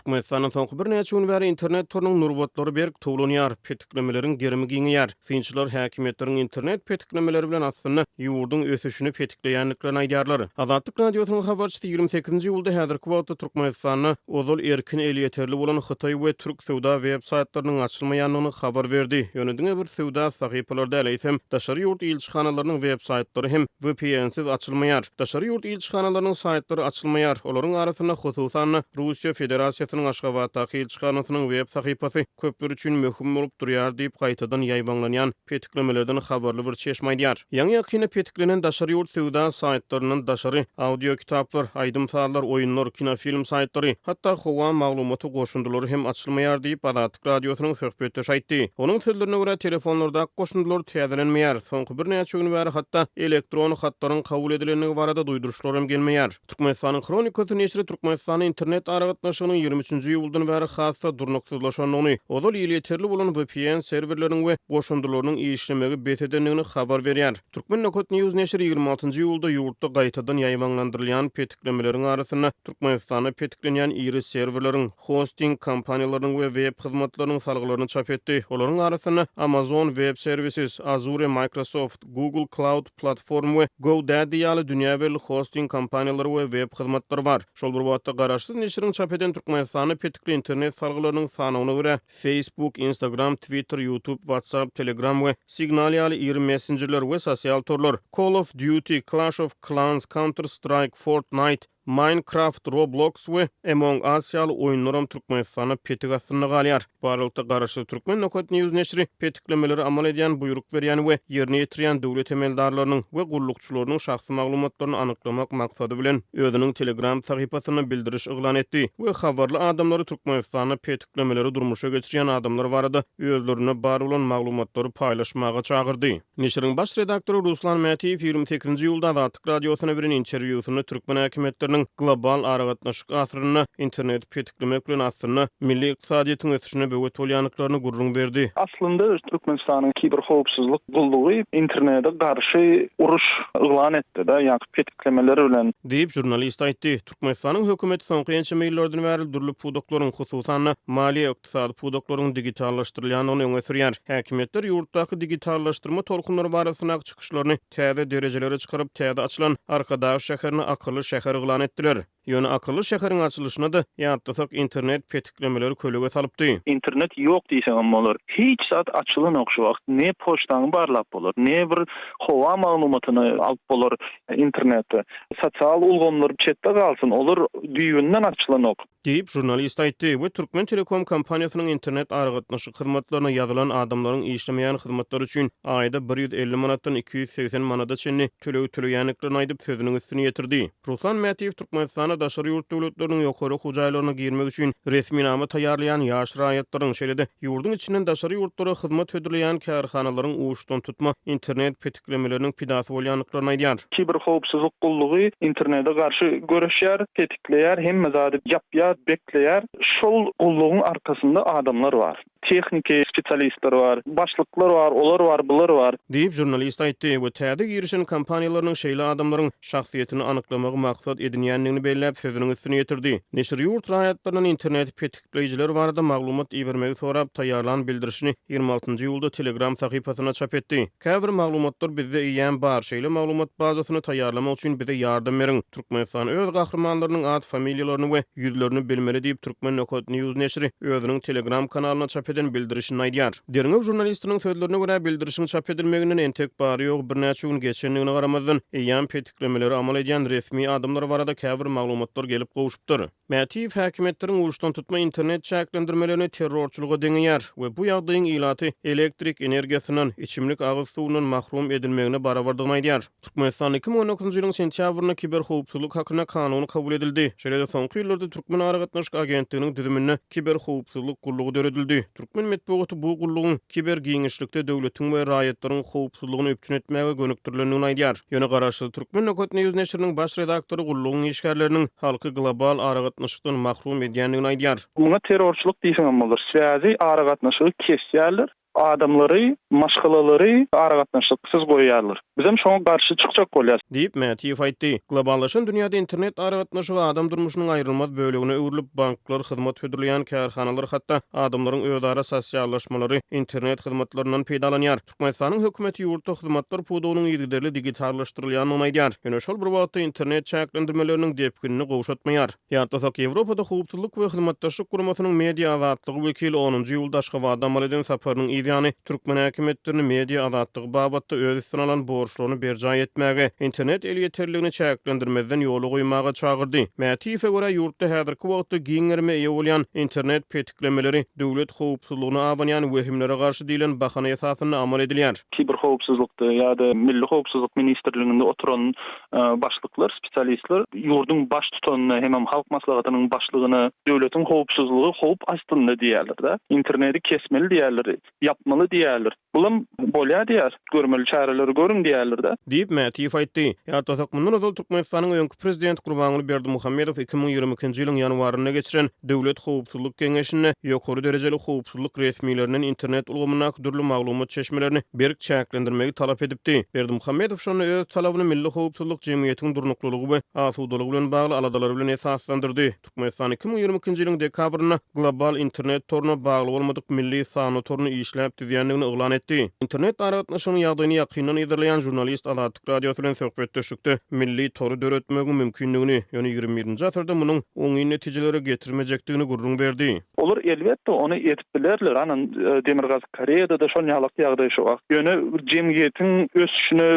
Türkmenistan'ın soňky bir näçe gün bäri internet torunyň nurwatlary berk towlanýar, petiklemelerin gerimi giňýär. Synçylar häkimetleriň internet petiklemeleri bilen aslynda ýurdun ösüşini petikleýänliklaryny aýdýarlar. Azatlyk radiosynyň habarçysy 28-nji ýylda häzirki wagtda Türkmenistanyň ozal erkin elýeterli bolan Hytaý we Türk sowda web saytlarynyň açylmaýanyny habar berdi. Ýönedigine bir sowda sahypalarda äleýsem, daşary ýurt ilçihanalarının web saytlary hem VPN-siz açylmaýar. Daşary ýurt ilçihanalarynyň saytlary açylmaýar. Olaryň arasynda hususan Russiýa Federasiýasynyň Aşgabatdaky ilçihanasynyň web sahypasy köpler üçin möhüm bolup durýar diýip gaýtadan ýaýbanlanýan petiklemelerden habarly bir çeşme aýdýar. Ýa-ni ýakyny petiklenen daşary ýurt sowda saytlarynyň daşary audio kitaplar, aýdymsallar, oýunlar, kinofilm saytlary, hatda howa maglumaty goşundulary hem açylmaýar diýip Azatlyk radiosynyň söhbetdeşi aýtdy. Onuň sözlerine görä telefonlarda goşundular täzelenmeýär. Soňky bir näçe gün bäri hatda elektron hatlaryň kabul edilenligi barada duýduruşlar hem gelmeýär. Türkmenistanyň Kronikasy neşri Türkmenistanyň internet aragatnaşygynyň 23-nji ýyldan bäri hassa durnuksyzlaşanyny, ozal ýeterli bolan VPN serwerleriň we goşundularynyň işlemegi betedenligini habar berýär. Türkmenokot News neşri 26-njy ýylda ýurtda gaýtadan ýaýbanlandyrylýan petiklemelerin arasynda Türkmenistanyň petiklenýän iri serwerleriň, hosting kompaniýalarynyň we web hyzmatlarynyň salgylaryny çap etdi. Olaryň arasynda Amazon Web Services, Azure, Microsoft, Google Cloud Platform we GoDaddy ýaly dünýäberli hosting kompaniýalary we web hyzmatlary bar. Şol bir wagtda garaşsyz neşriň çap eden Türkmenistanyň petikli internet salgylarynyň sanawyna görä Facebook, Instagram, Twitter, YouTube, WhatsApp, Telegram we Signal ýaly iri messengerler we sosial torlar, Call of Duty, Clash of Clans, Counter-Strike, Fortnite, Minecraft, Roblox we Among Us ýaly oýunlaram Türkmenistanyň petik astyna galýar. Barlykda garaşy Türkmenokot News neşri petiklemeleri amal edýän, buyruk berýän we ýerine ýetirýän döwlet emeldarlarynyň we gullukçylarynyň şahsy maglumatlaryny anyklamak maksady bilen özüniň Telegram sahypasyna bildiriş iglan etdi we habarly adamlary Türkmenistanyň petiklemeleri durmuşa geçirýän adamlar barada özlerine bar bolan maglumatlary paýlaşmaga çagyrdy. Neşriň baş redaktory Ruslan Mätiýew 28-nji ýylda Azatlyk radiosyna beren interwýusyny Türkmen häkimetleriniň global aragatnaşyk asyryna internet petiklemek bilen aslynda milli ykdysadyýetyň ösüşine böwet bolýanlyklaryny gurrun berdi. Aslında Türkmenistanyň kiber howpsuzlyk gullugy internete garşy uruş iglan etdi da, ýa-ni petiklemeleri bilen diýip jurnalist aýtdy. Türkmenistanyň hökümeti soňky ýençe meýillerden bäri durly pudoklaryň, hususan maliýe ykdysady pudoklaryň digitallaşdyrylýanyny öňe sürýär. Häkimetler ýurtdaky digitallaşdyrma tolkunlary barasyna çykyşlaryny täze derejelere çykaryp täze açylan Arkadaş şäherini akylly şäher iglan etdiler. Ýöne akylly şäheriň açylyşyna da ýatdysak internet petiklemeleri kölege salypdy. İnternet ýok diýsem bolar. Hiç zat açylan okşy wagt ne poçtaň barlap bolar, ne bir howa maglumatyny alyp bolar internetde. Sosial ulgamlar çetde galsyn, olar düýünden açylan ok. Diýip jurnalist aýtdy we Türkmen Telekom kompaniýasynyň internet aragatnaşyk hyzmatlaryna ýazylan adamlaryň işlemeýän hyzmatlary üçin aýda 150 manatdan 280 manata çenli töleýänliklaryny aýdyp sözüniň üstüne ýetirdi. Ruslan Mätiýew Türkmenistana daşary ýurt döwletleriniň ýokary hujaýlaryna girmek üçin resmi nama taýýarlayan ýaş raýatlaryň şeýlede ýurdun içinden daşary ýurtlara hyzmat ödülýän kärhanalaryň uçdan tutma internet petiklemeleriniň pidasy bolýanlyklaryny aýdýar. Kiber howpsuzlyk gullugy internete garşy göreşýär, tetikleýär, hemme zady ýapýar, bekleýär. Şol gullugyň arkasynda adamlar bar. Texniki spesialistler var, başlyklar var, olar var, bular var. Diýip jurnalist aýtdy we täze girişen kompaniýalarynyň şeýle adamlaryň şahsiýetini anyklamagy maksat edinýänligini belläp sözüniň üstüne ýetirdi. Neşir ýurt raýatlarynyň internet petikleýijiler barada maglumat iýermegi sorap taýýarlan bildirişini 26-njy ýylda Telegram sahypasyna çap etdi. Käbir maglumatlar bizde ýan bar, şeýle maglumat bazasyny taýýarlamak üçin bize ýardam beriň. Türkmenistan öz gahrmanlarynyň ad familiýalaryny we ýüzlerini bilmeli diýip Türkmenokot News neşri özüniň Telegram kanalyna çap eden bildirişini aýdýar. Derňew jurnalistiniň sözlerine görä bildirişiň çap edilmeginden entek bary ýok, bir näçe gün geçenligine garamazdan ýan petiklemeleri amal edýän resmi adamlar barada käbir maglumatlar gelip gowuşupdyr. Mätiýew häkimetleriň uruşdan tutma internet çäklendirmelerini terrorçuluga deňýär we bu ýagdaýyň ilaty elektrik energiýasynyň, içimlik agyz suwunyň mahrum edilmegine barabardygyny aýdýar. Türkmenistan 2019-njy ýylyň sentýabrynda kiber howpsuzlyk hakyna kanuny kabul edildi. Şeýle soňky ýyllarda Türkmen aragatnaşyk agentliginiň düzümine kiber howpsuzlyk gullugy döredildi. Türkmen medeniýeti bu gullugyň kiber giňişlikde döwletiň we raýatlaryň howpsuzlygyny öpçün etmäge gönükdirlendigini aýdýar. Ýöne garaşy Türkmenokot News neşriniň baş redaktory gullugyň işgärleriniň halky global aragatnaşykdan mahrum edýändigini aýdýar. Buna terrorçuluk diýsem bolar. Siýasy aragatnaşygy kesýärler. adamlary, maşgalalary aragatnaşlyksız goýýarlar. Bizim şoňa garşy çykjak bolýar. Diýip Mätiýew aýtdy. Globallaşan dünýäde internet aragatnaşy we adam durmuşynyň aýrylmaz bölegine öwrülip banklar, hyzmat hödürleýän kärhanalar hatda adamlaryň özara sosiallaşmalary internet hyzmatlaryndan peýdalanýar. Türkmenistanyň hökümeti ýurtda hyzmatlar pudugynyň ýigderli digitallaşdyrylýanyny aýdýar. Ýöne şol bir wagtda internet çäklendirmeleriniň depkinini gowşatmaýar. Ýa-da Ýewropada howpsuzlyk we hyzmatdaşlyk guramasynyň media azatlygy wekili 10-njy ýylda Aşgabatda amal eden saparynyň ýa-ni türkmen häkimetlerini media azatlygy babatda öz üstüne alan borçlaryny berjay etmäge, internet el ýeterligini çäklendirmezden ýoly goýmaga çagyrdy. Mätiýewe görä ýurtda häzirki wagtda giňerme eýe bolýan internet petiklemeleri döwlet howpsuzlygyna awanýan wehimlere garşy diýilen bahana esasyna amal edilýär. Kiber howpsuzlykda ýa-da Milli Howpsuzlyk Ministrliginde oturan başlyklar, spesialistler ýurdun baş tutanyny hem halk maslahatynyň başlygyny döwletiň howpsuzlygy howp astynda diýerler da. Interneti kesmeli diýerler, yapmaly diýerler. Bulam bolýar diýer, görmeli çareleri görün diýerler da. Diýip Mätiýew aýtdy. Ýa-da mundan öňki Türkmenistanyň öňki prezident Gurbanuly Berdimuhammedow 2022-nji ýylyň ýanwaryna geçiren Döwlet Howpsuzlyk Geňeşine ýokary derejeli howpsuzlyk resmiýeleriniň internet ulgamyna dürli maglumat çeşmelerini berk çäklendirmegi talap edipdi. Berdimuhammedow şonu öz talabyny Milli Howpsuzlyk Jemgyýetiniň durnuklulygy we asuwdalygy bilen bagly aladalary bilen esaslandyrdy. Türkmenistan 2022-nji ýylyň dekabryna global internet toruna bagly bolmadyk milli sany torunu işläp diýendigini oglan etdi. İnternet aragatnaşynyň ýagdaýyny ýakyndan ýerleýän jurnalist Alatyk Radio bilen söhbetdeşikde milli toru döretmegi mümkinligini, ýöne 21-nji asyrda munyň oňy netijelere getirmejekdigini gurrun berdi. Olur elbetde onu etip bilerler. Anan Demirgaz Koreýada da şol ýalyk ýagdaý şu wagt. Ýöne jemgyýetiň ösüşine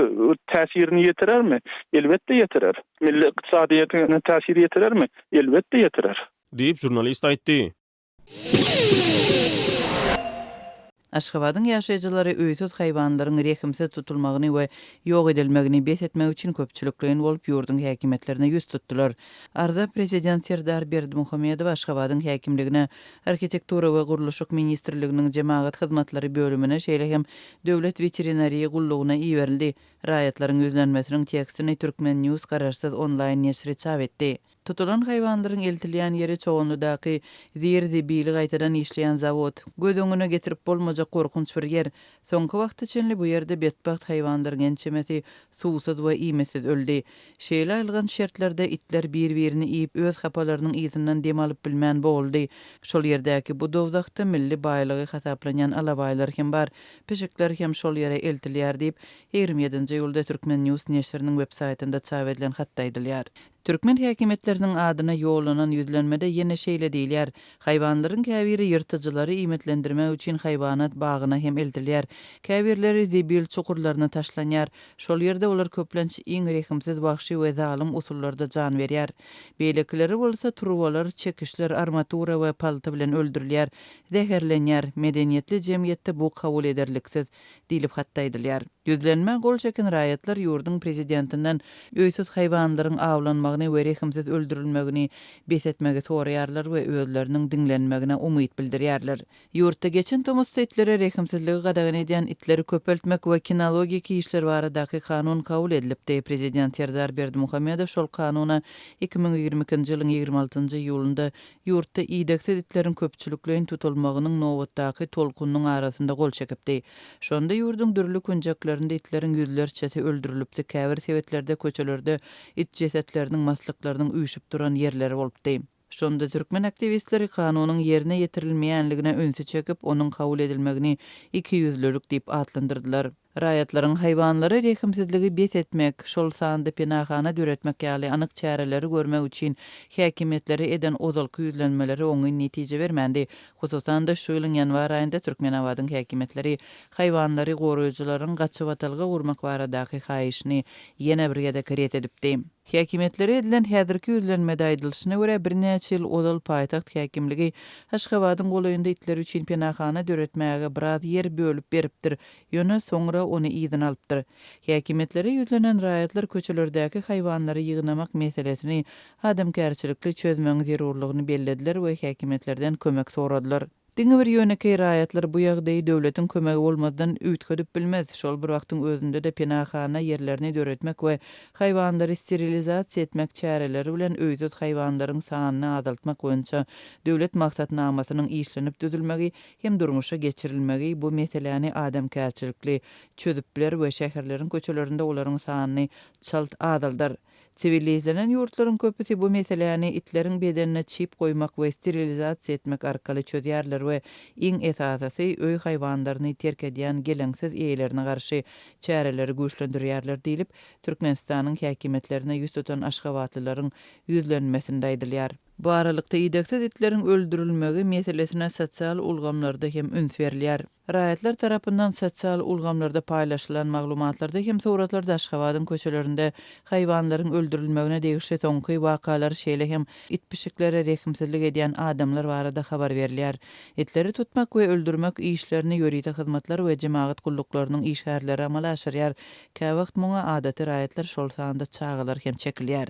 täsirini ýetirermi? Elbetde ýetirer. Milli ykdysadyýatyna täsir ýetirermi? Elbetde ýetirer. Diýip jurnalist aýtdy. Aşgabatyň ýaşaýjylary öýsüz haýwanlaryň rehimsiz tutulmagyny we ýok edilmegini bet etmek üçin köpçülikleýin bolup ýurdun häkimetlerine ýüz tutdular. Arda prezident Serdar Berdimuhammedow Aşgabatyň häkimligine arkitektura we guruluşyk ministrliginiň jemaat hyzmatlary bölümine şeýle hem döwlet veterinariýa gullugyna iýerildi. Raýatlaryň ýüzlenmesiniň tekstini Türkmen News garaşsyz online neşri çap etdi. Tutulan haýwanlaryň eltilýän ýeri çoğunludaky zir-zibili gaýtadan işleýän zawod. Göz öňüne getirip bolmajak korkunç bir yer. Soňky wagt içinde bu ýerde betbaht haýwanlaryň ençemesi suwsuz we iýmesiz öldi. Şeýle aýlgan şertlerde itler bir-birini iýip öz hapalarynyň izinden dem alyp bilmän boldy. Şol ýerdäki bu dowzakda milli baýlygy hasaplanýan alabaýlar hem bar. Peşikler hem şol ýere eltilýär diýip 27-nji ýylda Türkmen News neşriniň web saýtynda çap edilen hatda aýdylýar. Türkmen häkimetleriniň adyna ýolanan ýüzlenmede ýene şeýle diýilýär. Haýwanlaryň käbiri ýyrtyjylary iýmetlendirmek üçin haýwanat bagyna hem eltilýär. Käbirleri zibil çukurlaryna taşlanýar. Şol ýerde olar köplenç iň rehimsiz wahşy we zalim usullarda jan berýär. Beýlekleri bolsa turwalar, çekişler, armatura we palty bilen öldürilýär, zäherlenýär. Medeniýetli jemgyýetde bu kabul ederliksiz diýilip hatda aýdylýar. Ýüzlenme gol çeken raýatlar ýurdun prezidentinden öýsüz haýwanlaryň awlanmagyny we rehimsiz öldürilmegini besetmegi soraýarlar we özleriniň diňlenmegine umyt bildirýärler. Ýurtda geçen tomusda itlere rehimsizligi gadagan edýän itleri köpeltmek we kinologik işler baradaky kanun kabul edilipdi. Prezident Serdar Berdimuhammedow şol kanuna 2022-nji ýylyň 26-njy ýulunda ýurtda iýdeksiz itleriň köpçülikleýin tutulmagynyň nowatdaky tolkunyň arasynda gol çekipdi. Şonda ýurdun dürli kunjaklarynda itleriň ýüzlerçesi öldürilipdi. Käbir sebetlerde köçelerde it cesetleriniň maslyklarynyň üýşüp duran ýerleri bolupdy. Şonda türkmen aktivistleri kanunyň ýerine ýetirilmeýänligine öňsü çekip onuň kabul edilmegini ikiyüzlülük diýip adlandyrdylar. Raýatlaryň haýwanlary rehimsizligi bes etmek, şol sanda penahana döretmek ýaly anyk çäreleri görmek üçin häkimetleri eden ozalky ýüzlenmeleri oňy netije bermändi. Hususan da şu ýylyň ýanwar aýynda Türkmenabadyň häkimetleri haýwanlary goraýjylaryň gaçyp atalga urmak baradaky haýyşyny ýene bir ýerde kiret edipdi. Häkimetleri edilen häzirki ýüzlenmede aýdylyşyna görä birnäçe ýyl ozal paýtaxt häkimligi Aşgabatyň golaýynda itler üçin penahana döretmäge biraz ýer bölüp beripdir. Ýöne soňra onu iýden alypdyr. Häkimetleri ýüzlenen raýatlar köçelerdäki haýwanlary ýygnamak meselesini adamkärçilikli çözmeň zerurlygyny bellediler we häkimetlerden kömek soradylar. Diňe bir ýöneki raýatlar bu ýagdaýy döwletiň kömegi bolmadan üýtgedip bilmez. Şol bir wagtyň özünde de penahana ýerlerini döretmek we haýwanlary sterilizasiýa etmek çäreleri bilen öýdüt haýwanlaryň sanyny azaltmak boýunça döwlet maksatnamasynyň işlenip düzülmegi hem durmuşa geçirilmegi bu meseleni adamkärçilikli çözüpler we şäherleriň köçelerinde olaryň sanyny çalt azaldar. Sivilizlenen ýurtlaryň köpüsi bu meseleni itleriň bedenine çip goýmak we sterilizasiýa etmek arkaly çözýärler we iň esasy öý haýwanlaryny terk edýän geleňsiz eýelerine garşy çäreleri güýçlendirýärler diýilip Türkmenistanyň häkimetlerine ýüz tutan Aşgabatlylaryň ýüzlenmesinde aýdylýar. Bu aralykda ideksiz itleriň öldürilmegi meselesine sosial ulgamlarda hem üns berilýär. Raýatlar tarapyndan sosial ulgamlarda paýlaşylan maglumatlarda hem suratlarda Aşgabatyň köçelerinde haýwanlaryň öldürilmegine degişli soňky wakalar şeýle hem itpişiklere rehimsizlik edýän adamlar barada habar berilýär. Itleri tutmak we öldürmek işlerini ýörite hyzmatlar we jemaat gullyklarynyň işgärleri amala aşyrýar. Käwagt muňa adaty raýatlar şol sanda çağılar hem çekilýär.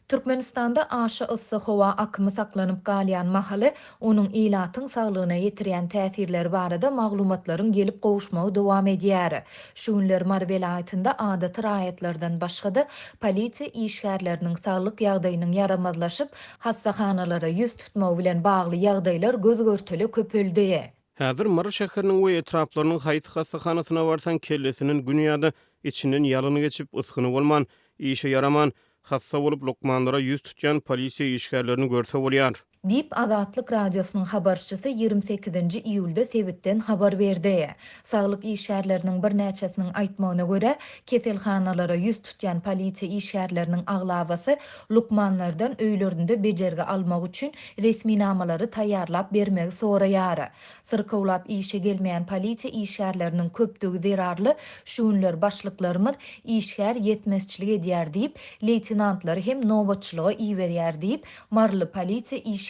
Türkmenistanda aşy ıssy howa akymy saklanyp galýan mahaly onuň ilatyň saglygyna ýetirýän täsirleri barada maglumatlaryň gelip gowuşmagy dowam edýär. Şu günler Mar welaýatynda adaty raýatlardan başga-da polisiýa işgärleriniň saglyk ýagdaýynyň yaramazlaşyp, hastahanalara ýüz tutmagy bilen bagly ýagdaýlar göz görteli köpeldi. Häzir Mar şäheriniň we etraplarynyň haýsy hastahanasyna barsan kellesinin günýada içinden ýalyny geçip yskyny bolman, işe yaraman, hassa bolup lokmanlara ýüz tutýan polisiýa işgärlerini görse bolýar. Dip Azatlyk radiosynyň habarçysy 28-nji iýulda Sewitden habar berdi. Saglyk işgärleriniň bir näçesiniň aýtmagyna görä, keselhanalara ýüz tutýan polisiýa işgärleriniň aglabasy lukmanlardan öýlerinde bejerge almak üçin resmi namalary taýýarlap bermegi soraýar. Syrkowlap işe gelmeýän polisiýa işgärleriniň köpdügi zerarly şu günler başlyklarymyz işgär ýetmezçilik edýär diýip, leytenantlary hem nobatçylyga iýberýär diýip, marly polisiýa işgäri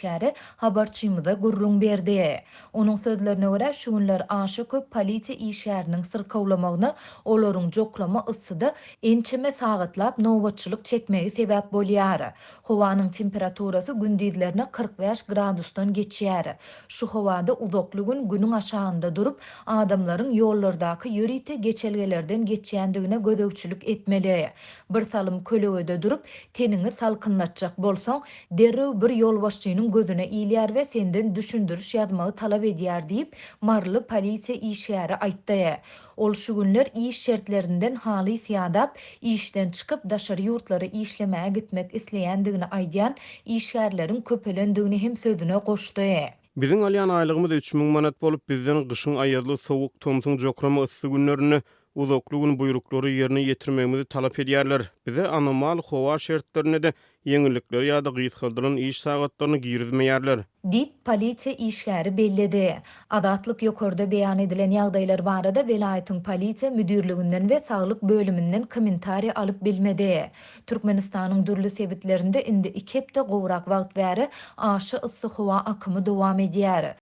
habarçymyza gurrun berdi. Onuň sözlerine görä şu günler aşy köp polisiýa işgäriniň syrkowlamagyna olaryň joklama yssyda ençeme sagatlap nobatçylyk çekmegi sebäp bolýar. Howanyň temperaturasy gündizlerine 45 gradusdan geçýär. Şu howada uzakly gün günüň aşagynda durup adamlaryň ýollardaky ýörite geçelgelerden geçýändigine gözegçilik etmeli. Bir salym kölegede durup tenini salkynlatjak bolsaň derrew bir ýolbaşçynyň gözüne iýilýär we senden düşündürüş ýazmagy talap edýär diýip marly polisiýa işgäri aýtdy. Ol şu günler iş şertlerinden haly ýadap, işden çykyp daşary ýurtlara işlemäge gitmek isleýändigini aýdýan işgärleriň köpelendigini hem sözüne goşdy. Biziň alýan aýlygymyz 3000 manat bolup bizden gyşyň aýazly sowuk tomsyň jokrama ıssy günlerini uzakly gün buýruklary ýerine ýetirmegimizi talap edýärler. Bize anomal howa şertlerine de ýeňillikler ýa-da gysgaldyran iş sagatlaryny girizmeýärler. Dip polisiýa işgäri bellidi. Azatlyk ýokarda beýan edilen ýagdaýlar barada welaýatyň polisiýa müdürliginden we saglyk bölüminden kommentari alyp bilmedi. Türkmenistanyň dürli sebitlerinde indi 2 hepde gowrak wagt bäri aşy ıssy howa akymy dowam edýär.